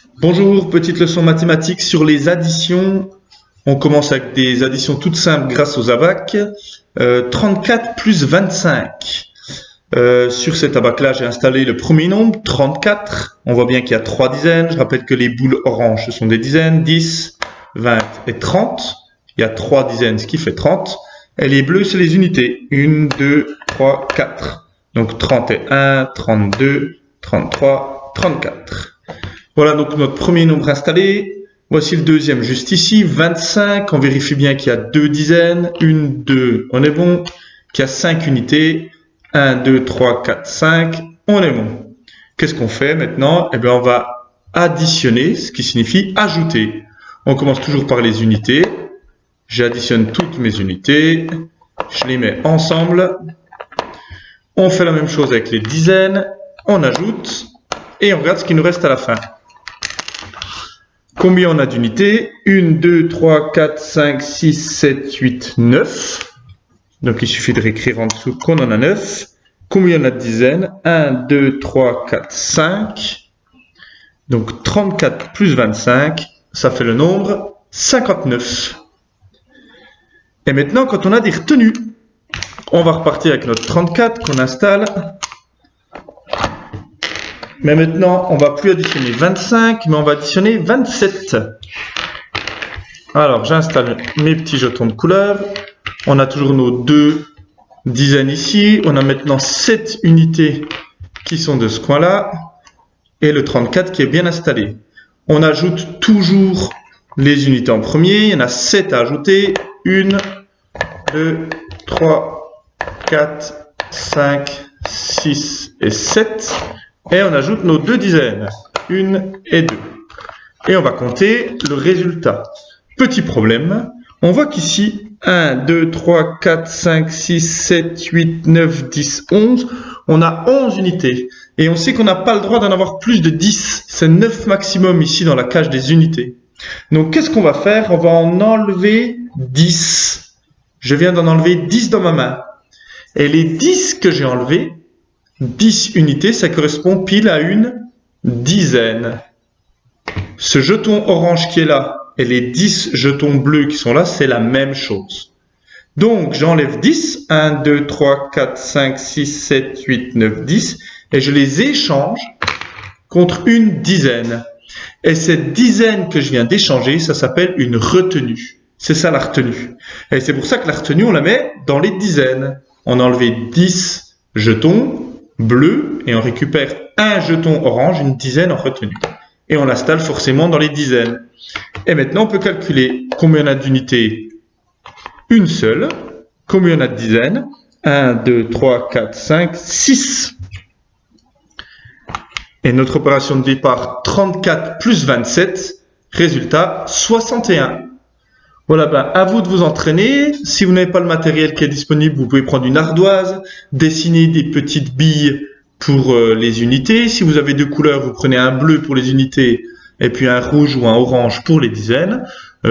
Bonjour, petite leçon mathématique sur les additions. On commence avec des additions toutes simples grâce aux abacs. 34 plus 25. Sur cet abac-là, j'ai installé le premier nombre, 34. On voit bien qu'il y a 3 dizaines. Je rappelle que les boules oranges, ce sont des dizaines, 10, 20 et 30. Il y a 3 dizaines, ce qui fait 30. Et les bleus, c'est les unités. 1, 2, 3, 4. Donc 31, 32, 33, 34. Voilà donc notre premier nombre installé. Voici le deuxième juste ici, 25. On vérifie bien qu'il y a 2 dizaines. 1, 2, on est bon. Qu'il y a 5 unités. 1, 2, 3, 4, 5. On est bon. Qu'est-ce qu'on fait maintenant? Eh bien, on va additionner, ce qui signifie ajouter. On commence toujours par les unités. J'additionne toutes mes unités. Je les mets ensemble. On fait la même chose avec les dizaines. On ajoute. Et on regarde ce qui nous reste à la fin. Combien on a d'unités? 1, 2, 3, 4, 5, 6, 7, 8, 9. Donc il suffit de réécrire en dessous qu'on en a 9. Combien on a de dizaines? 1, 2, 3, 4, 5. Donc 34 plus 25, ça fait le nombre 59. Et maintenant, quand on a des retenues, on va repartir avec notre 34 qu'on installe. Mais maintenant, on ne va plus additionner 25, mais on va additionner 27. Alors, j'installe mes petits jetons de couleur. On a toujours nos 2 dizaines ici. On a maintenant 7 unités qui sont de ce coin-là. Et le 34 qui est bien installé. On ajoute toujours les unités en premier. Il y en a 7 à ajouter. 1, 2, 3, 4, 5, 6 et 7. Et on ajoute nos 2 dizaines, 1 et 2. Et on va compter le résultat. Petit problème, on voit qu'ici, 1, 2, 3, 4, 5, 6, 7, 8, 9, 10, 11, on a 11 unités. Et on sait qu'on n'a pas le droit d'en avoir plus de 10. C'est 9 maximum ici dans la cage des unités. Donc qu'est-ce qu'on va faire? On va en enlever 10. Je viens d'en enlever 10 dans ma main. Et les 10 que j'ai enlevés, 10 unités, ça correspond pile à une dizaine. Ce jeton orange qui est là et les 10 jetons bleus qui sont là, c'est la même chose. Donc, j'enlève 10, 1, 2, 3, 4, 5, 6, 7, 8, 9, 10, et je les échange contre une dizaine. Et cette dizaine que je viens d'échanger, ça s'appelle une retenue. C'est ça la retenue. Et c'est pour ça que la retenue, on la met dans les dizaines. On a enlevé 10 jetons bleu et on récupère un jeton orange, une dizaine en retenue. Et on l'installe forcément dans les dizaines. Et maintenant, on peut calculer combien on a d'unités. Une seule. Combien on a de dizaines? 1, 2, 3, 4, 5, 6. Et notre opération de départ, 34 plus 27. Résultat, 61. Voilà, à vous de vous entraîner. Si vous n'avez pas le matériel qui est disponible, vous pouvez prendre une ardoise, dessiner des petites billes pour les unités. Si vous avez 2 couleurs, vous prenez un bleu pour les unités et puis un rouge ou un orange pour les dizaines.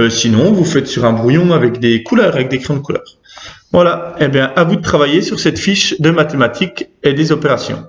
Sinon, vous faites sur un brouillon avec des couleurs, avec des crayons de couleur. Voilà, à vous de travailler sur cette fiche de mathématiques et des opérations.